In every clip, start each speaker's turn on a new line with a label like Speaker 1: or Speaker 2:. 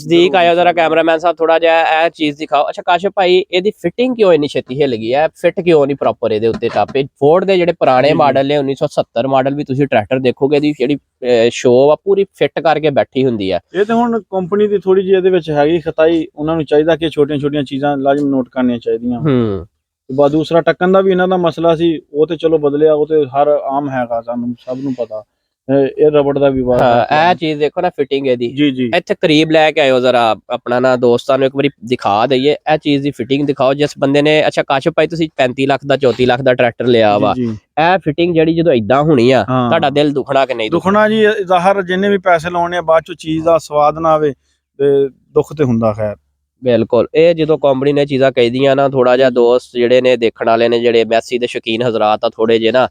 Speaker 1: ਨਜ਼ਦੀਕ ਆਇਓ ਜਰਾ ਕੈਮਰਾਮੈਨ ਸਾਹਿਬ, ਥੋੜਾ ਜਿਹਾ ਇਹ ਚੀਜ਼ ਦਿਖਾਓ। ਅੱਛਾ ਕਾਸ਼ਿਫ ਭਾਈ, ਇਹਦੀ ਫਿਟਿੰਗ ਕਿਉਂ ਇੰਨੀ ਛੇਤੀ ਹਿੱਲ ਗਈ ਹੈ? ਫਿੱਟ ਕਿਉਂ ਨਹੀਂ ਪ੍ਰੋਪਰ ਇਹਦੇ ਉੱਤੇ ਟਾਪੇ? ਫੋਰਡ ਦੇ ਜਿਹੜੇ ਪੁਰਾਣੇ ਮਾਡਲ ਨੇ 1970 ਮਾਡਲ ਵੀ ਤੁਸੀਂ ਟਰੈਕਟਰ ਦੇਖੋਗੇ, ਇਹਦੀ ਜਿਹੜੀ ਸ਼ੋ ਆ ਪੂਰੀ ਫਿੱਟ ਕਰਕੇ ਬੈਠੀ ਹੁੰਦੀ ਆ।
Speaker 2: ਇਹ ਤੇ ਹੁਣ ਕੰਪਨੀ ਦੀ ਥੋੜੀ ਜਿਹੀ ਇਹਦੇ ਵਿੱਚ ਹੈਗੀ ਖਤਾਈ, ਉਹਨਾਂ ਨੂੰ ਚਾਹੀਦਾ ਕਿ ਛੋਟੀਆਂ ਛੋਟੀਆਂ ਚੀਜ਼ਾਂ ਲਾਜ਼ਮ ਨੋਟ ਕਰਨੀਆਂ ਚਾਹੀਦੀਆਂ। ਬਾ ਦੂਸਰਾ ਟੱਕਣ ਦਾ ਵੀ ਇਹਨਾਂ ਦਾ ਮਸਲਾ ਸੀ, ਉਹ ਤੇ ਚਲੋ ਬਦਲਿਆ, ਉਹ ਤੇ ਹਰ ਆਮ ਹੈਗਾ, ਸਾਨੂੰ ਸਭ ਨੂੰ ਪਤਾ। ਇਹ ਰਬੜ ਦਾ ਵੀ ਬਾਤ
Speaker 1: ਇਹ ਚੀਜ਼ ਦੇਖੋ ਨਾ, ਫਿਟਿੰਗ ਇਹਦੀ
Speaker 2: ਜੀ ਜੀ
Speaker 1: ਇੱਥੇ ਕਰੀਬ ਲੈ ਕੇ ਆਇਓ ਜਰਾ, ਆਪਣਾ ਨਾ ਦੋਸਤਾਂ ਨੂੰ ਇੱਕ ਵਾਰੀ ਦਿਖਾ ਦਈਏ ਇਹ ਚੀਜ਼ ਦੀ ਫਿਟਿੰਗ ਦਿਖਾਓ ਜਿਸ ਬੰਦੇ ਨੇ। ਅੱਛਾ ਕਾਸ਼ਿਫ ਭਾਈ, ਤੁਸੀਂ 35 ਲੱਖ ਦਾ 34 ਲੱਖ ਦਾ ਟਰੈਕਟਰ ਲਿਆ ਵਾ, ਇਹ ਫਿਟਿੰਗ ਜਿਹੜੀ ਜਦੋਂ ਇਦਾਂ ਹੋਣੀ ਆ, ਤੁਹਾਡਾ ਦਿਲ ਦੁਖਣਾ ਕਿ ਨਹੀਂ
Speaker 2: ਦੁਖਣਾ ਜੀ? ਜ਼ਾਹਰ ਜਿੰਨੇ ਵੀ ਪੈਸੇ ਲਾਉਣੇ ਆ, ਬਾਅਦ ਚੋਂ ਚੀਜ਼ ਦਾ ਸਵਾਦ ਨਾ ਆਵੇ ਤੇ ਦੁੱਖ ਤੇ ਹੁੰਦਾ। ਖੈਰ
Speaker 1: ਬਿਲਕੁਲ, ਇਹ ਜਦੋਂ ਕੰਪਨੀ ਨੇ ਚੀਜ਼ਾਂ ਕਹੀਦੀਆਂ ਨਾ, ਥੋੜਾ ਜਿਹਾ ਦੋਸਤ ਜਿਹੜੇ ਨੇ ਦੇਖਣ ਵਾਲੇ ਨੇ, ਜਿਹੜੇ ਮੈਸੀ ਦੇ ਸ਼ੌਕੀਨ ਹਜ਼ਰਾਤ ਆ, ਥੋੜੇ ਜਿਹੇ ਨਾ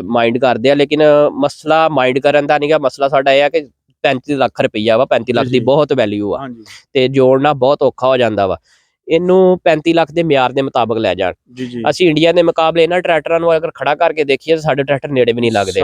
Speaker 1: ਮਾਈਂਡ ਕਰਦੇ ਆ, ਲੇਕਿਨ ਮਸਲਾ ਮਾਈਂਡ ਕਰਨ ਦਾ ਨਹੀਂਗਾ। ਮਸਲਾ ਸਾਡਾ ਇਹ ਆ ਕਿ 35 ਲੱਖ ਰੁਪਈਆ ਵਾ, 35 ਲੱਖ ਦੀ ਬਹੁਤ ਵੈਲਿਊ ਆ, ਤੇ ਜੋੜਨਾ ਬਹੁਤ ਔਖਾ ਹੋ ਜਾਂਦਾ ਵਾ। ਇਹਨੂੰ 35 ਲੱਖ ਦੇ ਮਿਆਰ ਦੇ ਮੁਤਾਬਕ ਲੈ ਜਾਣ। ਅਸੀਂ ਇੰਡੀਆ ਦੇ ਮੁਕਾਬਲੇ ਇਹਨਾਂ ਟਰੈਕਟਰਾਂ ਨੂੰ ਅਗਰ ਖੜਾ ਕਰਕੇ ਦੇਖੀਏ, ਸਾਡੇ ਟਰੈਕਟਰ ਨੇੜੇ ਵੀ ਨਹੀਂ ਲੱਗਦੇ।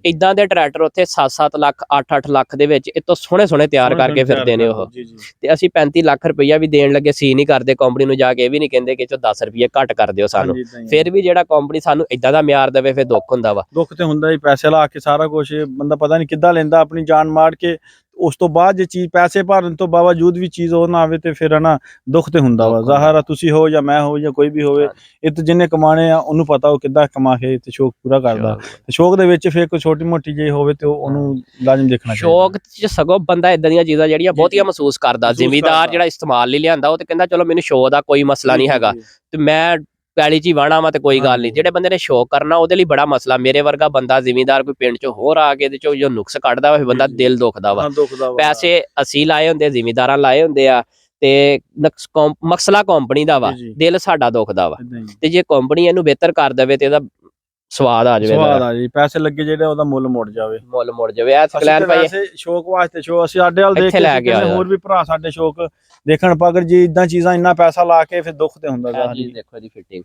Speaker 1: ਇਦਾਂ ਦੇ ਟਰੈਕਟਰ ਉੱਥੇ 7-7 ਲੱਖ 8-8 ਲੱਖ ਦੇ ਵਿੱਚ ਇਤੋਂ ਸੋਹਣੇ ਤਿਆਰ ਕਰਕੇ ਫਿਰਦੇ ਨੇ ਉਹ, ਤੇ ਅਸੀਂ 35 ਲੱਖ ਰੁਪਈਆ ਵੀ ਦੇਣ ਲੱਗੇ ਸੀ ਨਹੀਂ ਕਰਦੇ। ਕੰਪਨੀ ਨੂੰ ਜਾ ਕੇ ਇਹ ਵੀ ਨਹੀਂ ਕਹਿੰਦੇ ਕਿ 10 ਰੁਪਏ ਘੱਟ ਕਰ ਦਿਓ ਸਾਨੂੰ। ਫਿਰ ਵੀ ਜਿਹੜਾ ਕੰਪਨੀ ਸਾਨੂੰ ਇਦਾਂ ਦਾ ਮਿਆਰ ਦੇਵੇ, ਫਿਰ ਦੁੱਖ ਹੁੰਦਾ ਵਾ।
Speaker 2: ਦੁੱਖ ਤੇ ਹੁੰਦਾ ਹੀ, ਪੈਸੇ ਲਾ ਕੇ ਸਾਰਾ ਕੁਝ ਬੰਦਾ ਪਤਾ ਨਹੀਂ ਕਿੱਦਾਂ ਲੈਂਦਾ, ਆਪਣੀ ਜਾਨ ਮਾਰ ਕੇ। ਉਸ ਤੋਂ ਬਾਅਦ ਜੇ ਚੀਜ਼ ਪੈਸੇ ਭਰਨ ਤੋਂ ਬਾਵਜੂਦ ਵੀ ਚੀਜ਼ ਉਹ ਨਾ ਆਵੇ, ਤੇ ਫਿਰ ਨਾ ਦੁੱਖ ਤੇ ਹੁੰਦਾ ਵਾ। ਜ਼ਾਹਰ ਆ ਤੁਸੀਂ ਹੋ ਜਾਂ ਮੈਂ ਹੋ ਜਾਂ ਕੋਈ ਵੀ ਹੋਵੇ, ਇਹ ਤਾਂ ਜਿਹਨੇ ਕਮਾਣੇ ਆ ਉਹਨੂੰ ਪਤਾ ਉਹ ਕਿੱਦਾਂ ਕਮਾ ਕੇ ਤੇ ਸ਼ੌਕ ਪੂਰਾ ਕਰਦਾ। ਸ਼ੌਕ ਦੇ ਵਿੱਚ ਫਿਰ ਕੋਈ ਛੋਟੀ ਮੋਟੀ ਜਿਹੀ ਹੋਵੇ ਤੇ ਉਹਨੂੰ ਲਾਜ਼ਮ ਦੇਖਣਾ ਚਾਹੀਦਾ।
Speaker 1: ਸ਼ੌਕ ਚ ਸਗੋਂ ਬੰਦਾ ਇਦਾਂ ਦੀਆਂ ਚੀਜ਼ਾਂ ਜਿਹੜੀਆਂ ਬਹੁਤੀਆਂ ਮਹਿਸੂਸ ਕਰਦਾ। ਜ਼ਿਮੀਦਾਰ ਜਿਹੜਾ ਇਸਤੇਮਾਲ ਲਈ ਲਿਆਂਦਾ, ਉਹ ਤੇ ਕਹਿੰਦਾ ਚਲੋ ਮੈਨੂੰ ਸ਼ੌਕ ਦਾ ਕੋਈ ਮਸਲਾ ਨਹੀਂ ਹੈਗਾ, ਤੇ ਮੈਂ ਪੈਲੀ ਚ ਹੀ ਵਾਹਣਾ ਵਾ ਤੇ ਕੋਈ ਗੱਲ ਨਹੀਂ। ਜਿਹੜੇ ਬੰਦੇ ਨੇ ਸ਼ੌਕ ਕਰਨਾ, ਉਹਦੇ ਲਈ ਬੜਾ ਮਸਲਾ। ਮੇਰੇ ਵਰਗਾ ਬੰਦਾ ਜ਼ਿਮੀਦਾਰ ਕੋਈ ਪਿੰਡ ਚੋਂ ਹੋਰ ਆ ਕੇ ਇਹਦੇ ਚੋਂ ਜੋ ਨੁਕਸ ਕੱਢਦਾ ਵਾ, ਬੰਦਾ ਦਿਲ ਦੁਖਦਾ ਵਾ। ਪੈਸੇ ਅਸੀਂ ਲਾਏ ਹੁੰਦੇ, ਜ਼ਿਮੀਦਾਰਾਂ ਲਾਏ ਹੁੰਦੇ ਆ, ਤੇ ਮਸਲਾ ਕੰਪਨੀ ਦਾ ਵਾ, ਦਿਲ ਸਾਡਾ ਦੁਖਦਾ ਵਾ। ਤੇ ਜੇ ਕੰਪਨੀ ਇਹਨੂੰ ਬਿਹਤਰ ਕਰ ਦੇਵੇ ਤੇ ਇਹਦਾ ਸਵਾਦ ਆ ਜਾਵੇ,
Speaker 2: ਪੈਸੇ ਲੱਗੇ ਜਿਹੜੇ ਉਹਦਾ ਮੁੱਲ ਮੁੜ ਜਾਵੇ।
Speaker 1: ਇਹ ਸਕਲੈਨ ਭਾਈ
Speaker 2: ਸ਼ੌਕ ਵਾਸਤੇ ਸ਼ੌਕ ਅਸੀਂ ਸਾਡੇ ਵੱਲ ਦੇਖ ਕੇ ਹੋਰ ਵੀ ਭਰਾ ਸਾਡੇ ਸ਼ੌਕ ਦੇਖਣ ਪਾਗਰ ਜੀ, ਇਦਾਂ ਚੀਜ਼ਾਂ ਇੰਨਾ ਪੈਸਾ ਲਾ ਕੇ ਫਿਰ ਦੁੱਖ ਤੇ ਹੁੰਦਾ।
Speaker 1: ਦੇਖੋ ਇਹਦੀ ਫਿਟਿੰਗ,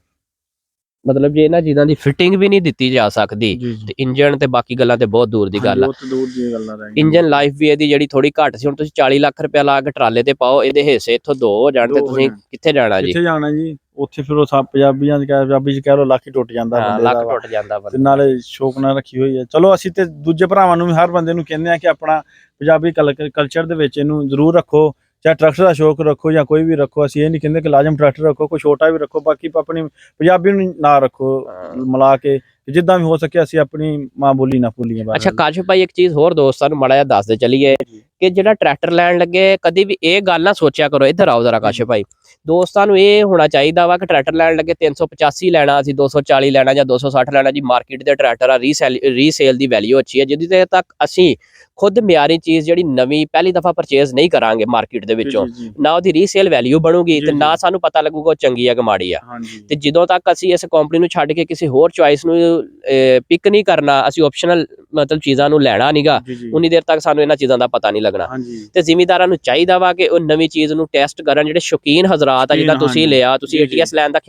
Speaker 1: ਮਤਲਬ ਜੇ ਇਹਨਾਂ ਚੀਜ਼ਾਂ ਦੀ ਫਿਟਿੰਗ ਵੀ ਨਹੀਂ ਦਿੱਤੀ ਜਾ ਸਕਦੀ, ਤੇ ਇੰਜਨ ਤੇ ਬਾਕੀ ਗੱਲਾਂ ਤੇ ਬਹੁਤ ਦੂਰ ਦੀ ਗੱਲ ਆ। ਇੰਜਨ ਲਾਈਫ ਵੀ ਇਹਦੀ ਜਿਹੜੀ ਥੋੜੀ ਘੱਟ ਸੀ। ਹੁਣ ਤੁਸੀਂ 40 ਲੱਖ ਰੁਪਇਆ ਲਾ ਕੇ ਟਰਾਲੇ ਤੇ ਪਾਓ, ਇਹਦੇ ਹਿੱਸੇ ਇੱਥੋਂ 2 ਹੋ ਜਾਣ ਤੇ ਤੁਸੀਂ ਕਿੱਥੇ ਜਾਣਾ ਜੀ?
Speaker 2: ਉੱਥੇ ਫਿਰ ਉਹ ਪੰਜਾਬੀ ਚ ਕਹਿ ਲੋ ਲੱਕ ਹੀ ਟੁੱਟ ਜਾਂਦਾ,
Speaker 1: ਲੱਕ ਟੁੱਟ ਜਾਂਦਾ।
Speaker 2: ਤੇ ਨਾਲੇ ਸ਼ੌਕ ਨਾਲ ਰੱਖੀ ਹੋਈ ਹੈ। ਚਲੋ ਅਸੀਂ ਤੇ ਦੂਜੇ ਭਰਾਵਾਂ ਨੂੰ ਵੀ, ਹਰ ਬੰਦੇ ਨੂੰ ਕਹਿੰਦੇ ਆ ਕਿ ਆਪਣਾ ਪੰਜਾਬੀ ਕਲਚਰ ਦੇ ਵਿੱਚ ਇਹਨੂੰ ਜ਼ਰੂਰ ਰੱਖੋ। ਚਾਹੇ ਟਰੈਕਟਰ ਦਾ ਸ਼ੌਕ ਰੱਖੋ ਜਾਂ ਕੋਈ ਵੀ ਰੱਖੋ, ਅਸੀਂ ਇਹ ਨਹੀਂ ਕਹਿੰਦੇ ਕਿ ਲਾਜ਼ਮ ਟਰੈਕਟਰ ਰੱਖੋ, ਕੋਈ ਛੋਟਾ ਵੀ ਰੱਖੋ, ਬਾਕੀ ਆਪਣੀ ਪੰਜਾਬੀ ਨੂੰ ਨਾ ਰੱਖੋ ਮਿਲਾ ਕੇ, ਜਿੱਦਾਂ ਵੀ ਹੋ ਸਕੇ ਅਸੀਂ ਆਪਣੀ ਮਾਂ ਬੋਲੀ ਨਾ ਭੁੱਲੀਏ।
Speaker 1: ਅੱਛਾ ਕਾਸ਼ਿਫ ਭਾਈ, ਇੱਕ ਚੀਜ਼ ਹੋਰ ਦੋਸਤਾਂ ਨੂੰ ਮਾੜਾ ਜਿਹਾ ਦੱਸਦੇ ਚੱਲੀਏ ਕਿ ਜਿਹੜਾ ਟਰੈਕਟਰ ਲੈਣ ਲੱਗੇ ਕਦੀ ਵੀ ਇਹ ਗੱਲ ਨਾ ਸੋਚਿਆ ਕਰੋ। ਇੱਧਰ ਆਓ ਜ਼ਰਾ ਕਾਸ਼ਿਫ ਭਾਈ, ਦੋਸਤਾਂ ਨੂੰ ਇਹ ਹੋਣਾ ਚਾਹੀਦਾ ਵਾ ਕਿ ਟਰੈਕਟਰ ਲੈਣ ਲੱਗੇ 385 ਲੈਣਾ, ਅਸੀਂ 240 ਲੈਣਾ ਜਾਂ 260 ਲੈਣਾ ਜੀ। ਮਾਰਕੀਟ ਦੇ ਟਰੈਕਟਰ ਆ, ਰੀਸੇਲ ਦੀ ਵੈਲਿਊ ਅੱਛੀ ਹੈ, ਜਿੱਦੀ ਦੇਰ ਤੱਕ ਅਸੀਂ ਖੁਦ ਮਿਆਰੀ ਚੀਜ਼ ਜਿਹੜੀ ਨਵੀਂ ਪਹਿਲੀ ਦਫਾ ਪਰਚੇਜ਼ ਨਹੀਂ ਕਰਾਂਗੇ ਮਾਰਕੀਟ ਦੇ ਵਿੱਚੋਂ, ਨਾ ਉਹਦੀ ਰੀਸੇਲ ਵੈਲਿਊ ਬਣੂਗੀ ਤੇ ਨਾ ਸਾਨੂੰ ਪਤਾ ਲੱਗੂਗਾ ਉਹ ਚੰਗੀ ਆ ਕਿ ਮਾੜੀ ਆ। ਤੇ ਜਦੋਂ ਤੱਕ ਅਸੀਂ ਇਸ ਕੰਪਨੀ ਨੂੰ ਛੱਡ ਕੇ ਕਿਸੇ ਹੋਰ ਚੁਆਇਸ ਨੂੰ ਪਿਕ ਨਹੀਂ ਕਰਨਾ, ਅਸੀਂ ਆਪਸ਼ਨਲ ਮਤਲਬ ਚੀਜ਼ਾਂ ਨੂੰ ਲੈਣਾ ਨਹੀਂਗਾ, ਉਨੀ ਦੇਰ ਤੱਕ ਸਾਨੂੰ ਇਹਨਾਂ ਚੀਜ਼ਾਂ ਦਾ ਪਤਾ ਨਹੀਂ ਲੱਗਣਾ। ਤੇ ਜ਼ਿਮੀਦਾਰਾਂ ਨੂੰ ਚਾਹੀਦਾ ਵਾ ਕਿ ਉਹ ਨਵੀਂ ਚੀਜ਼ ਨੂੰ ਟੈਸਟ ਕਰਨ। ਜਿਹੜੇ ਸ਼ੌਕੀਨ ਹਜ਼ਰਾਤ ਆ, ਜਿੱਦਾਂ ਤੁਸੀਂ ਲਿਆ, ਤੁਸੀਂ ATS ਲੈਣ ਦਾ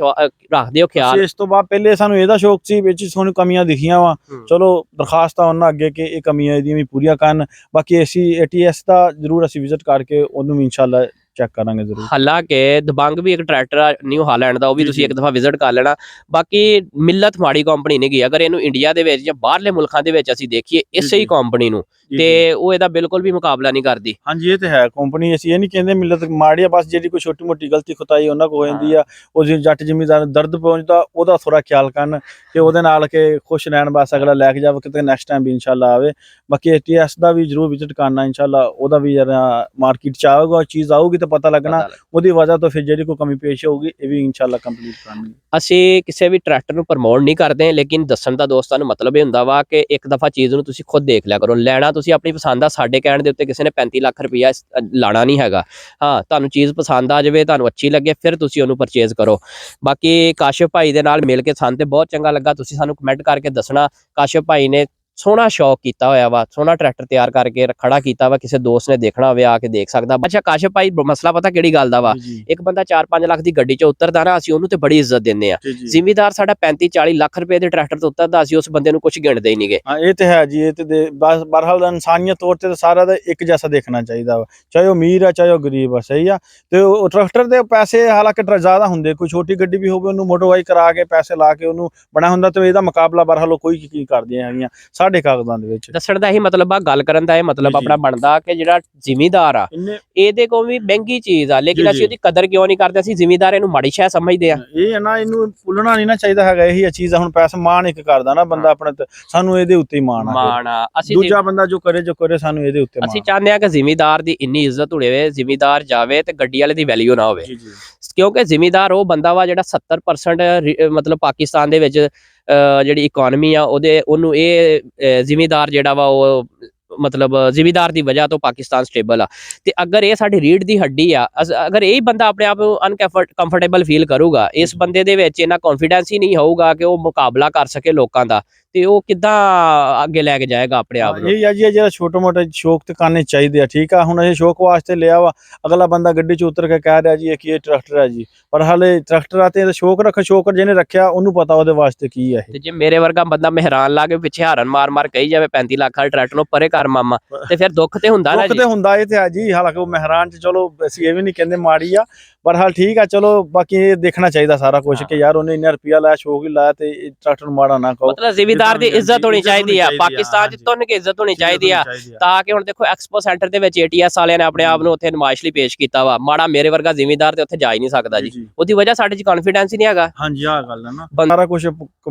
Speaker 1: ਰੱਖਦੇ ਹੋ ਖਿਆਲ।
Speaker 2: ਇਸ ਤੋਂ ਬਾਅਦ ਪਹਿਲੇ ਸਾਨੂੰ ਇਹਦਾ ਸ਼ੌਕ ਸੀ, ਵਿੱਚ ਸਾਨੂੰ ਕਮੀਆਂ ਦਿਖੀਆਂ ਵਾ, ਚਲੋ ਦਰਖਾਸਤਾਂ ਉਹਨਾਂ ਅੱਗੇ ਕਿ ਇਹ ਕਮੀਆਂ ਇਹਦੀਆਂ ਵੀ ਪੂਰੀਆਂ ਕਰਨ। ਬਾਕੀ ਅਸੀਂ ATS ਦਾ ਜ਼ਰੂਰ ਅਸੀਂ ਵਿਜ਼ਿਟ ਕਰਕੇ ਉਹਨੂੰ ਵੀ ਇਨਸ਼ਾਅੱਲਾ ਚੈੱਕ ਕਰਾਂਗੇ ਜ਼ਰੂਰ।
Speaker 1: ਹਾਲਾਂਕਿ ਦਬੰਗ ਵੀ ਇੱਕ ਟਰੈਕਟਰ ਆ ਨਿਊ ਹਾਲੈਂਡ ਦਾ, ਉਹ ਵੀ ਤੁਸੀਂ ਇੱਕ ਦਫਾ ਵਿਜ਼ਿਟ ਕਰ ਲੈਣਾ। ਬਾਕੀ ਮਿਲਤ ਮਾੜੀ ਕੰਪਨੀ ਨਹੀਂ ਗਈ। ਅਗਰ ਇਹਨੂੰ ਇੰਡੀਆ ਦੇ ਵਿੱਚ ਜਾਂ ਬਾਹਰਲੇ ਮੁਲਕਾਂ ਦੇ ਵਿੱਚ ਅਸੀਂ ਦੇਖੀਏ ਇਸੇ ਹੀ ਕੰਪਨੀ ਨੂੰ, ਤੇ ਉਹ ਇਹਦਾ ਬਿਲਕੁਲ ਵੀ ਮੁਕਾਬਲਾ ਨਹੀਂ ਕਰਦੀ।
Speaker 2: ਹਾਂਜੀ ਇਹ ਤੇ ਹੈ ਕੰਪਨੀ, ਅਸੀਂ ਇਹ ਨਹੀਂ ਕਹਿੰਦੇ ਮਿਲਤ ਮਾੜੀ ਆ, ਬਸ ਜਿਹੜੀ ਕੋਈ ਛੋਟੀ ਮੋਟੀ ਗਲਤੀ ਖੁਤਾਈ ਉਹਨਾਂ ਕੋਲ ਹੋ ਜਾਂਦੀ ਆ, ਉਹ ਜੱਟ ਜ਼ਿਮੀਦਾਰ ਦਰਦ ਪਹੁੰਚਦਾ, ਉਹਦਾ ਥੋੜਾ ਖਿਆਲ ਕਰਨ ਕਿ ਉਹਦੇ ਨਾਲ ਕੇ ਖੁਸ਼ ਰਹਿਣ, ਬਸ ਅਗਲਾ ਲੈ ਕੇ ਜਾਵੇ ਕਿਤੇ ਨੈਕਸਟ ਟਾਈਮ ਵੀ ਇਨਸ਼ਾਅੱਲਾ ਆਵੇ। ਬਾਕੀ ATS ਦਾ ਵੀ ਜ਼ਰੂਰ ਵਿਜ਼ਿਟ ਕਰਨਾ ਇਨਸ਼ਾਅੱਲਾ, ਉਹਦਾ ਵੀ ਮਾਰਕੀਟ ਚ ਆਊਗਾ, ਚੀਜ਼ ਆਊਗੀ ਤਾਂ ਪਤਾ ਲੱਗਣਾ, ਉਹਦੀ ਵਜ੍ਹਾ ਤੋਂ ਫਿਰ ਜਿਹੜੀ ਕੋਈ ਕਮੀ ਪੇਸ਼ ਹੋਊਗੀ ਇਹ ਵੀ ਇਨਸ਼ਾਅੱਲਾ ਕੰਪਲੀਟ ਕਰਨੀ।
Speaker 1: ਅਸੀਂ ਕਿਸੇ ਵੀ ਟਰੈਕਟਰ ਨੂੰ ਪ੍ਰਮੋਟ ਨਹੀਂ ਕਰਦੇ, ਲੇਕਿਨ ਦੱਸਣ ਦਾ ਦੋਸਤਾਂ ਨੂੰ ਮਤਲਬ ਇਹ ਹੁੰਦਾ ਵਾ ਕਿ ਇੱਕ ਦਫਾ ਚੀਜ਼ ਨੂੰ ਤੁਸੀਂ ਖੁਦ ਦੇਖ ਲਿਆ ਕਰੋ। ਲੈਣਾ ਤੁਸੀਂ ਆਪਣੀ ਪਸੰਦ ਆ, ਸਾਡੇ ਕਹਿਣ ਦੇ ਉੱਤੇ ਕਿਸੇ ਨੇ 35 ਲੱਖ ਰੁਪਇਆ ਲਾਣਾ ਨਹੀਂ ਹੈਗਾ। ਹਾਂ, ਤੁਹਾਨੂੰ ਚੀਜ਼ ਪਸੰਦ ਆ ਜਾਵੇ, ਤੁਹਾਨੂੰ ਅੱਛੀ ਲੱਗੇ, ਫਿਰ ਤੁਸੀਂ ਉਹਨੂੰ ਪਰਚੇਜ਼ ਕਰੋ। ਬਾਕੀ ਕਾਸ਼ਿਫ ਭਾਈ ਦੇ ਨਾਲ ਮਿਲ ਕੇ ਸਾਨੂੰ ਤੇ ਬਹੁਤ ਚੰਗਾ ਲੱਗਾ। ਤੁਸੀਂ ਸਾਨੂੰ ਕਮੈਂਟ ਕਰਕੇ ਦੱਸਣਾ ਕਾਸ਼ਿਫ ਭਾਈ ਨੇ ਸੋਹਣਾ ਸ਼ੌਕ ਕੀਤਾ ਹੋਇਆ ਵਾ, ਸੋਹਣਾ ਟਰੈਕਟਰ ਤਿਆਰ ਕਰਕੇ ਖੜਾ ਕੀਤਾ ਵਾ, ਕਿਸੇ ਦੋਸਤ ਨੇ ਦੇਖਣਾ ਹੋਵੇ ਆ ਕੇ ਦੇਖ ਸਕਦਾ। ਅੱਛਾ ਕਾਸ਼ਿਫ ਭਾਈ, ਮਸਲਾ ਪਤਾ ਕਿਹੜੀ ਗੱਲ ਦਾ ਵਾ, ਇੱਕ ਬੰਦਾ 4-5 ਲੱਖ ਦੀ ਗੱਡੀ 'ਚ ਉਤਰਦਾ ਨਾ, ਅਸੀਂ ਉਹਨੂੰ ਤੇ ਬੜੀ ਇੱਜ਼ਤ ਦਿੰਦੇ ਆ। ਜ਼ਿਮੀਦਾਰ ਸਾਡਾ 35-40 ਲੱਖ ਰੁਪਏ ਦੇ ਟਰੈਕਟਰ ਤੋਂ ਉਤਰਦਾ, ਅਸੀਂ ਉਸ ਬੰਦੇ ਨੂੰ ਕੁਝ ਗਿਣਦੇ ਹੀ ਨਹੀਂਗੇ।
Speaker 2: ਹਾਂ ਇਹ ਤੇ ਹੈ ਜੀ, ਇਹ ਤੇ ਬਸ ਬਹਰਹਾਲ ਇਨਸਾਨੀਅਤ ਤੌਰ ਤੇ ਸਾਰਾ ਦਾ ਇੱਕ ਜੈਸਾ ਦੇਖਣਾ ਚਾਹੀਦਾ ਵਾ, ਚਾਹੇ ਉਹ ਅਮੀਰ ਆ ਚਾਹੇ ਉਹ ਗਰੀਬ ਆ, ਸਹੀ ਆ। ਤੇ ਉਹ ਟਰੈਕਟਰ ਦੇ ਪੈਸੇ ਹਾਲਾਂਕਿ ਜ਼ਿਆਦਾ ਹੁੰਦੇ, ਕੋਈ ਛੋਟੀ ਗੱਡੀ ਵੀ ਹੋਵੇ ਉਹਨੂੰ ਮੋਟਰਵਾਈ ਕਰਾ ਕੇ ਪੈਸੇ ਲਾ ਕੇ ਉਹਨੂੰ ਬਣਾ ਹੁੰਦਾ, ਤੇ ਇਹਦਾ ਮੁਕਾਬਲਾ ਬਹਰਹਾਲ ਕੋਈ ਕੀ ਕਰਦੀਆਂ ਹੈਗੀਆਂ ਸਾਡੇ ਕਾਗਜ਼ਾਂ ਦੇ ਵਿੱਚ।
Speaker 1: ਦੱਸਣ ਦਾ ਇਹ ਮਤਲਬ ਆ, ਗੱਲ ਕਰਨ ਦਾ ਇਹ ਮਤਲਬ ਆਪਣਾ ਬਣਦਾ ਕਿ ਜਿਹੜਾ ਜ਼ਿਮੀਦਾਰ ਆ ਇਹਦੇ ਕੋਲ ਵੀ ਮਹਿੰਗੀ ਚੀਜ਼ ਆ, ਲੇਕਿਨ ਅਸੀਂ ਉਹਦੀ ਕਦਰ ਕਿਉਂ ਨਹੀਂ ਕਰਦੇ? ਅਸੀਂ ਜ਼ਿਮੀਦਾਰ ਇਹਨੂੰ ਮਾੜੀ ਸ਼ੈ ਸਮਝਦੇ ਆ।
Speaker 2: ਇਹ ਹੈ ਨਾ, ਇਹਨੂੰ ਭੁੱਲਣਾ ਨਹੀਂ ਨਾ ਚਾਹੀਦਾ ਹੈਗਾ, ਇਹੀ ਚੀਜ਼ ਆ। ਹੁਣ ਪੈਸਾ ਮਾਣ ਇੱਕ ਕਰਦਾ ਨਾ ਬੰਦਾ ਆਪਣੇ ਤੇ, ਸਾਨੂੰ ਇਹਦੇ ਉੱਤੇ ਹੀ ਮਾਣ ਆ। ਅਸੀਂ ਦੂਜਾ ਬੰਦਾ ਜੋ ਕਰੇ ਸਾਨੂੰ ਇਹਦੇ ਉੱਤੇ ਮਾਣ।
Speaker 1: ਅਸੀਂ ਚਾਹੁੰਦੇ ਆ ਕਿ ਜ਼ਿਮੀਦਾਰ ਦੀ ਇੰਨੀ ਇੱਜ਼ਤ ਹੋਵੇ, ਜ਼ਿਮੀਦਾਰ ਜਾਵੇ ਤੇ ਗੱਡੀ ਵਾਲੇ ਦੀ ਵੈਲਿਊ ਨਾ ਹੋਵੇ, ਕਿਉਂਕਿ ਜ਼ਿਮੀਦਾਰ ਉਹ ਬੰਦਾ ਵਾ ਜਿਹੜਾ 70% ਮਤਲਬ ਪਾਕਿਸਤਾਨ ਦੇ ਵਿੱਚ ਜਿਹੜੀ ਇਕਨੋਮੀ ਆ ਉਹਨੂੰ ਇਹ ਜ਼ਿਮੀਦਾਰ ਜਿਹੜਾ ਵਾ ਉਹ ਮਤਲਬ ਜ਼ਿਮੀਦਾਰ ਦੀ ਵਜ੍ਹਾ ਤੋਂ ਪਾਕਿਸਤਾਨ ਸਟੇਬਲ ਆ। ਤੇ ਅਗਰ ਇਹ ਸਾਡੀ ਰੀੜ ਦੀ ਹੱਡੀ ਆ, ਅਗਰ ਇਹ ਬੰਦਾ ਆਪਣੇ ਆਪ ਨੂੰ ਅਨਕੰਫਰਟੇਬਲ ਫੀਲ ਕਰੂਗਾ, ਇਸ ਬੰਦੇ ਦੇ ਵਿੱਚ ਇੰਨਾ ਕੌਨਫੀਡੈਂਸ ਹੀ ਨਹੀਂ ਹੋਊਗਾ ਕਿ ਉਹ ਮੁਕਾਬਲਾ ਕਰ ਸਕੇ ਲੋਕਾਂ ਦਾ, ਤੇ ਉਹ ਕਿੱਦਾਂ ਅੱਗੇ ਲੈ ਕੇ ਜਾਏਗਾ ਆਪਣੇ ਆਪ ਨੂੰ?
Speaker 2: ਇਹ ਆ ਜੀ, ਜਿਹੜਾ ਛੋਟਾ ਮੋਟਾ ਸ਼ੌਕ ਤੇ ਕਰਨੇ ਚਾਹੀਦੇ ਆ, ਠੀਕ ਆ। ਹੁਣ ਇਹ ਸ਼ੌਕ ਵਾਸਤੇ ਲਿਆ ਵਾ, ਅਗਲਾ ਬੰਦਾ ਗੱਡੀ 'ਚ ਉਤਰ ਕੇ ਕਹਿ ਰਿਹਾ ਜੀ ਇਹ ਟਰੈਕਟਰ ਹੈ ਜੀ, ਪਰ ਹਾਲੇ ਟਰੈਕਟਰ ਆ ਤੇ ਸ਼ੌਕ ਜਿਹਨੇ ਰੱਖਿਆ ਉਹਨੂੰ ਪਤਾ ਉਹਦੇ ਵਾਸਤੇ ਕੀ ਹੈ।
Speaker 1: ਤੇ ਜੇ ਮੇਰੇ ਵਰਗਾ ਬੰਦਾ ਮਹਿਰਾਨ ਲਾ ਕੇ ਪਿੱਛੇ ਹਾਰਨ ਮਾਰ ਕਹੀ ਜਾਵੇ 35 ਲੱਖ ਵਾਲੇ ਟਰੈਕਟਰ ਨੂੰ ਪਰੇ ਕਰ ਮਾਮਾ, ਤੇ ਫਿਰ ਦੁੱਖ ਤੇ ਹੁੰਦਾ ਨਾ ਜੀ।
Speaker 2: ਦੁੱਖ ਤੇ ਹੁੰਦਾ ਇਹ ਤੇ ਆ ਜੀ, ਹਾਲਾਂਕਿ ਉਹ ਮਹਿਰਾਨ 'ਚ ਚਲੋ ਅਸੀਂ ਇਹ ਵੀ ਨਹੀਂ ਕਹਿੰਦੇ ਮਾੜੀ ਆ, ਪਰ ਹਾਲ ਠੀਕ ਆ। ਚਲੋ ਬਾਕੀ ਇਹ ਦੇਖਣਾ ਚਾਹੀਦਾ ਸਾਰਾ ਕੁਝ ਕਿ ਯਾਰ ਉਹਨੇ ਇੰਨਾ ਰੁਪਿਆ ਲਾਇਆ, ਸ਼ੌਕ ਹੀ ਲਾਇਆ, ਤੇ ਟਰੈਕਟਰ ਨੂੰ ਮਾੜਾ ਨਾ ਕਹੋ।
Speaker 1: ਮਤਲਬ ਜ਼ਿਮੀਦਾਰ ਦੀ ਇੱਜ਼ਤ ਹੋਣੀ ਚਾਹੀਦੀ ਆ, ਪਾਕਿਸਤਾਨ 'ਚ ਤੁੰਨ ਕੇ ਇੱਜ਼ਤ ਹੋਣੀ ਚਾਹੀਦੀ ਆ, ਤਾਂ ਕਿ ਹੁਣ ਦੇਖੋ ਐਕਸਪੋ ਸੈਂਟਰ ਦੇ ਵਿੱਚ ATS ਵਾਲਿਆਂ ਨੇ ਆਪਣੇ ਆਪ ਨੂੰ ਉੱਥੇ ਨਮਾਇਸ਼ ਲਈ ਪੇਸ਼ ਕੀਤਾ ਵਾ, ਮਾੜਾ ਮੇਰੇ ਵਰਗਾ ਜ਼ਿਮੀਦਾਰ ਤੇ ਉੱਥੇ ਜਾ ਹੀ ਨਹੀਂ ਸਕਦਾ ਜੀ, ਉਹਦੀ ਵਜ੍ਹਾ ਸਾਡੇ 'ਚ ਕੌਨਫੀਡੈਂਸ ਹੀ ਨਹੀਂ ਹੈਗਾ।
Speaker 2: ਹਾਂਜੀ ਆਹ ਗੱਲ ਹੈ ਨਾ, ਸਾਰਾ ਕੁਝ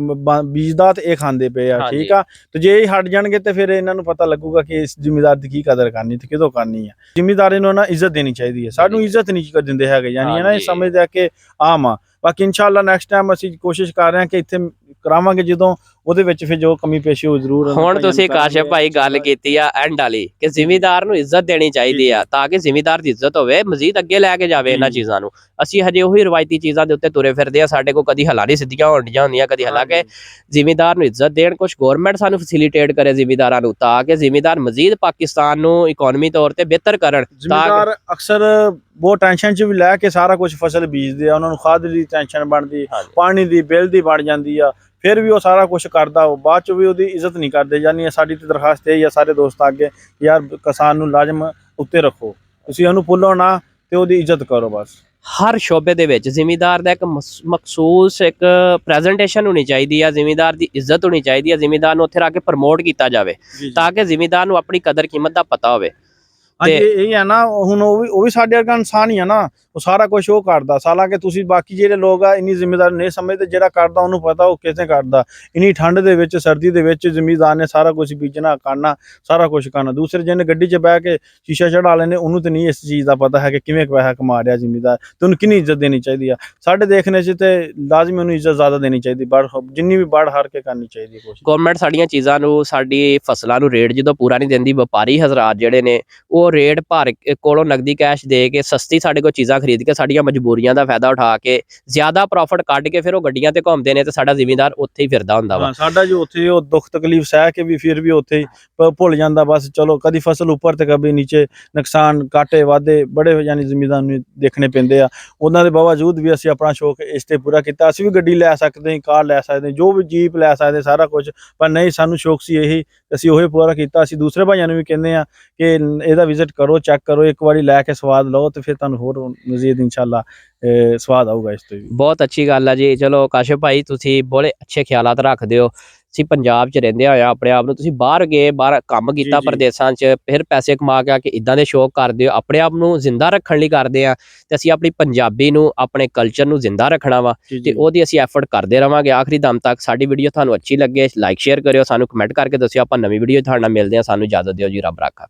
Speaker 2: ਬੀਜਦਾ ਤੇ ਇਹ ਖਾਂਦੇ ਪਏ ਆ, ਠੀਕ ਆ। ਤੇ ਜੇ ਇਹ ਹਟ ਜਾਣਗੇ ਤੇ ਫਿਰ ਇਹਨਾਂ ਨੂੰ ਪਤਾ ਲੱਗੂਗਾ ਕਿ ਇਸ ਜ਼ਿਮੀਦਾਰ ਦੀ ਕੀ ਕਦਰ ਕਰਨੀ ਤੇ ਕਿਦੋਂ ਕਰਨੀ ਹੈ। ਜ਼ਿਮੀਦਾਰ ਨੂੰ ਨਾ ਇੱਜ਼ਤ ਦੇਣੀ ਚਾਹੀਦੀ ਹੈ, ਸਾਨੂੰ ਇੱਜ਼ਤ ਨਹੀਂ ਦਿੰਦੇ ਹੈਗੇ, ਯਾਨੀ ਨਾ ਇਹ ਸਮਝਦੇ ਆ ਕਿ ਆਮ ਆ। ਬਾਕੀ ਇਨਸ਼ਾਅੱਲਾ ਨੈਕਸਟ ਟਾਈਮ ਅਸੀਂ ਕੋਸ਼ਿਸ਼ ਕਰ ਰਹੇ ਹਾਂ ਕਿ ਇੱਥੇ ਕਰਾਵਾਂਗੇ, ਜਦੋਂ ਉਹਦੇ ਵਿੱਚ ਫਿਰ ਜੋ ਕਮੀ ਪੇਸ਼ੀ ਹੋ ਜ਼ਰੂਰ।
Speaker 1: ਹੁਣ ਤੁਸੀਂ ਕਾਸ਼ਿਫ ਭਾਈ ਗੱਲ ਕੀਤੀ ਆ ਐਂਡ ਵਾਲੀ ਕਿ ਜ਼ਿਮੀਦਾਰ ਨੂੰ ਇੱਜ਼ਤ ਦੇਣੀ ਚਾਹੀਦੀ ਆ, ਤਾਂ ਕਿ ਜ਼ਿਮੀਦਾਰ ਦੀ ਇੱਜ਼ਤ ਹੋਵੇ, ਮਜ਼ੀਦ ਅੱਗੇ ਲੈ ਕੇ ਜਾਵੇ ਇਹਨਾਂ ਚੀਜ਼ਾਂ ਨੂੰ। ਅਸੀਂ ਹਜੇ ਉਹੀ ਰਵਾਇਤੀ ਚੀਜ਼ਾਂ ਦੇ ਉੱਤੇ ਤੁਰੇ ਫਿਰਦੇ ਆ, ਸਾਡੇ ਕੋਲ ਕਦੀ ਹਲਾ ਨਹੀਂ ਸਿੱਧੀਆਂ ਹੋਣੀਆਂ ਹੁੰਦੀਆਂ, ਕਦੀ ਹਾਲਾਂਕਿ ਜ਼ਿਮੀਦਾਰ ਨੂੰ ਇੱਜ਼ਤ ਦੇਣ, ਕੁਝ ਗਵਰਨਮੈਂਟ ਸਾਨੂੰ ਫੈਸਿਲਿਟੇਟ ਕਰੇ ਜ਼ਿਮੀਦਾਰਾਂ ਨੂੰ, ਤਾਂ ਕਿ ਜ਼ਿਮੀਦਾਰ ਮਜ਼ੀਦ ਪਾਕਿਸਤਾਨ ਨੂੰ ਇਕਨੋਮੀ ਤੌਰ ਤੇ ਬਿਹਤਰ ਕਰਨ।
Speaker 2: ਜ਼ਿਮੀਦਾਰ ਅਕਸਰ ਬਹੁਤ ਟੈਨਸ਼ਨ 'ਚ ਵੀ ਲੈ ਕੇ ਸਾਰਾ ਕੁਝ ਫਸਲ ਬੀਜਦੇ ਆ, ਉਹਨਾਂ ਨੂੰ ਖਾਦ ਦੀ ਟੈਨਸ਼ਨ ਬਣਦੀ, ਪਾਣੀ ਦੀ, ਬਿੱਲ ਦੀ ਬਣ ਜਾਂਦੀ ਆ, ਫਿਰ ਵੀ ਉਹ ਸਾਰਾ ਕੁਝ ਕਰਦਾ, ਉਹ ਬਾਅਦ 'ਚ ਵੀ ਉਹਦੀ ਇੱਜ਼ਤ ਨਹੀਂ ਕਰਦੇ। ਯਾਨੀ ਸਾਡੀ ਤੇ ਦਰਖਾਸਤ ਇਹ ਆ ਸਾਰੇ ਦੋਸਤਾਂ ਅੱਗੇ, ਯਾਰ ਕਿਸਾਨ ਨੂੰ ਲਾਜ਼ਮ ਉੱਤੇ ਰੱਖੋ, ਤੁਸੀਂ ਉਹਨੂੰ ਭੁੱਲੋ ਨਾ ਤੇ ਉਹਦੀ ਇੱਜ਼ਤ ਕਰੋ ਬਸ।
Speaker 1: ਹਰ ਸ਼ੋਬੇ ਦੇ ਵਿੱਚ ਜ਼ਿਮੀਦਾਰ ਦਾ ਇੱਕ ਮਖਸੂਸ ਇੱਕ ਪ੍ਰੈਜੈਂਟੇਸ਼ਨ ਹੋਣੀ ਚਾਹੀਦੀ ਆ, ਜ਼ਿਮੀਦਾਰ ਦੀ ਇੱਜ਼ਤ ਹੋਣੀ ਚਾਹੀਦੀ ਆ, ਜ਼ਿਮੀਦਾਰ ਨੂੰ ਉੱਥੇ ਰੱਖ ਕੇ ਪ੍ਰਮੋਟ ਕੀਤਾ ਜਾਵੇ, ਤਾਂ ਕਿ ਜ਼ਿਮੀਦਾਰ ਨੂੰ ਆਪਣੀ ਕਦਰ ਕੀਮਤ ਦਾ ਪਤਾ ਹੋਵੇ।
Speaker 2: ਇਹ ਹੈ ਨਾ, ਹੁਣ ਉਹ ਵੀ ਸਾਡੇ ਵਰਗਾ ਇਨਸਾਨ ਹੀ ਆ ਨਾ, ਉਹ ਸਾਰਾ ਕੁਝ ਉਹ ਕਰਦਾ। ਹਾਲਾਂਕਿ ਤੁਸੀਂ ਬਾਕੀ ਜਿਹੜੇ ਲੋਕ ਆ ਇੰਨੀ ਜ਼ਿੰਮੇਦਾਰੀ ਨਹੀਂ ਸਮਝਦੇ, ਜਿਹੜਾ ਕਰਦਾ ਉਹਨੂੰ ਪਤਾ ਉਹ ਕਿਵੇਂ ਕਰਦਾ। ਇੰਨੀ ਠੰਡ ਦੇ ਵਿੱਚ, ਸਰਦੀ ਦੇ ਵਿੱਚ ਜ਼ਿਮੀਦਾਰ ਨੇ ਸਾਰਾ ਕੁਝ ਬੀਜਣਾ, ਕਰਨਾ, ਸਾਰਾ ਕੁਝ ਕਰਨਾ। ਦੂਸਰੇ ਜਿਹਨੇ ਗੱਡੀ 'ਚ ਬਹਿ ਕੇ ਸ਼ੀਸ਼ਾ ਚੜਾ ਲੈਂਦੇ, ਉਹਨੂੰ ਤੇ ਨਹੀਂ ਇਸ ਚੀਜ਼ ਦਾ ਪਤਾ ਹੈ ਕਿ ਕਿਵੇਂ ਪੈਸਾ ਕਮਾ ਰਿਹਾ ਜ਼ਿਮੀਦਾਰ, ਤੇ ਉਹਨੂੰ ਕਿੰਨੀ ਇੱਜ਼ਤ ਦੇਣੀ ਚਾਹੀਦੀ ਆ। ਸਾਡੇ ਦੇਖਣੇ 'ਚ ਤੇ ਲਾਜ਼ਮੀ ਉਹਨੂੰ ਇੱਜ਼ਤ ਜ਼ਿਆਦਾ ਦੇਣੀ ਚਾਹੀਦੀ, ਜਿੰਨੀ ਵੀ ਬੜ ਹਾਰ ਕੇ ਕਰਨੀ ਚਾਹੀਦੀ ਕੋਸ਼ਿਸ਼।
Speaker 1: ਗਵਰਨਮੈਂਟ ਸਾਡੀਆਂ ਚੀਜ਼ਾਂ ਨੂੰ, ਸਾਡੀ ਫਸਲਾਂ ਨੂੰ ਰੇਟ ਜਦੋਂ ਪੂਰਾ ਨਹੀਂ ਦਿੰਦੀ, ਵਪਾਰੀ ਹਜ਼ਰਾਤ ਜਿਹੜੇ ਨੇ ਉਹ ਰੇਟ ਭਰ ਕੋਲੋਂ ਨਗਦੀ ਕੈਸ਼ ਦੇ ਕੇ ਸਸਤੀ ਸਾਡੇ ਕੋਲ ਚੀਜ਼ਾਂ ਖਰੀਦ ਕੇ ਸਾਡੀਆਂ ਮਜਬੂਰੀਆਂ ਦਾ ਫਾਇਦਾ ਉਠਾ ਕੇ ਜ਼ਿਆਦਾ ਪ੍ਰੋਫਿਟ ਕੱਢ ਕੇ ਫਿਰ ਉਹ ਗੱਡੀਆਂ ਤੇ ਘੁੰਮਦੇ ਨੇ, ਤੇ ਸਾਡਾ ਜ਼ਿਮੀਦਾਰ ਉੱਥੇ ਹੀ ਫਿਰਦਾ ਹੁੰਦਾ ਵਾ।
Speaker 2: ਸਾਡਾ ਜੋ ਉੱਥੇ ਉਹ ਦੁੱਖ ਤਕਲੀਫ ਸਹਿ ਕੇ ਵੀ ਫਿਰ ਵੀ ਉੱਥੇ ਭੁੱਲ ਜਾਂਦਾ ਬਸ। ਚਲੋ ਕਦੀ ਫਸਲ ਉੱਪਰ ਤੇ ਕਦੀ ਨੀਚੇ, ਨੁਕਸਾਨ ਘਾਟੇ ਵਾਧੇ ਬੜੇ ਯਾਨੀ ਜ਼ਿਮੀਦਾਰ ਨੂੰ ਦੇਖਣੇ ਪੈਂਦੇ ਆ। ਉਹਨਾਂ ਦੇ ਬਾਵਜੂਦ ਵੀ ਅਸੀਂ ਆਪਣਾ ਸ਼ੌਕ ਇਸ ਤੇ ਪੂਰਾ ਕੀਤਾ। ਅਸੀਂ ਵੀ ਗੱਡੀ ਲੈ ਸਕਦੇ ਹਾਂ, ਕਾਰ ਲੈ ਸਕਦੇ ਹਾਂ, ਜੋ ਵੀ ਜੀਪ ਲੈ ਸਕਦੇ, ਸਾਰਾ ਕੁਝ, ਪਰ ਨਹੀਂ ਸਾਨੂੰ ਸ਼ੌਕ ਸੀ ਇਹੀ, ਅਸੀਂ ਉਹੀ ਪੂਰਾ ਕੀਤਾ। ਅਸੀਂ ਦੂਸਰੇ ਭਾਈਆਂ ਨੂੰ ਵੀ ਕਹਿੰਦੇ ਆ ਕਿ ਇਹਦਾ ਵਿਜ਼ਿਟ ਕਰੋ, ਚੈੱਕ ਕਰੋ, ਇੱਕ ਵਾਰੀ ਲੈ ਕੇ ਸਵਾਦ ਲਓ, ਤੇ ਫਿਰ ਤੁਹਾਨੂੰ ਹੋਰ ਮਜ਼ੀਦ ਇਨਸ਼ਾਅੱਲਾ ਸਵਾਦ ਆਊਗਾ ਇਸ ਤੋਂ ਵੀ। ਬਹੁਤ
Speaker 1: ਅੱਛੀ ਗੱਲ ਆ ਜੀ। ਚਲੋ ਕਾਸ਼ਿਫ ਭਾਈ, ਤੁਸੀਂ ਬੜੇ ਅੱਛੇ ਖਿਆਲਾਤ ਰੱਖਦੇ ਹੋ। ਅਸੀਂ ਪੰਜਾਬ 'ਚ ਰਹਿੰਦੇ ਹੋਇਆ ਆਪਣੇ ਆਪ ਨੂੰ, ਤੁਸੀਂ ਬਾਹਰ ਗਏ, ਬਾਹਰ ਕੰਮ ਕੀਤਾ ਪ੍ਰਦੇਸਾਂ 'ਚ, ਫਿਰ ਪੈਸੇ ਕਮਾ ਕੇ ਆ ਕੇ ਇਦਾਂ ਦੇ ਸ਼ੌਕ ਕਰਦੇ ਹੋ, ਆਪਣੇ ਆਪ ਨੂੰ ਜ਼ਿੰਦਾ ਰੱਖਣ ਲਈ ਕਰਦੇ ਆ। ਤੇ ਅਸੀਂ ਆਪਣੀ ਪੰਜਾਬੀ ਨੂੰ, ਆਪਣੇ ਕਲਚਰ ਨੂੰ ਜ਼ਿੰਦਾ ਰੱਖਣਾ ਵਾ, ਤੇ ਉਹਦੀ ਅਸੀਂ ਐਫਰਟ ਕਰਦੇ ਰਵਾਂਗੇ ਆਖਰੀ ਦਮ ਤੱਕ। ਸਾਡੀ ਵੀਡੀਓ ਤੁਹਾਨੂੰ ਅੱਛੀ ਲੱਗੇ, ਲਾਈਕ ਸ਼ੇਅਰ ਕਰਿਓ, ਸਾਨੂੰ ਕਮੈਂਟ ਕਰਕੇ ਦੱਸਿਓ। ਆਪਾਂ ਨਵੀਂ ਵੀਡੀਓ ਤੁਹਾਡੇ ਨਾਲ ਮਿਲਦੇ ਹਾਂ। ਸਾਨੂੰ ਇਜਾਜ਼ਤ ਦਿਓ ਜੀ, ਰੱਬ ਰਾਖਾ।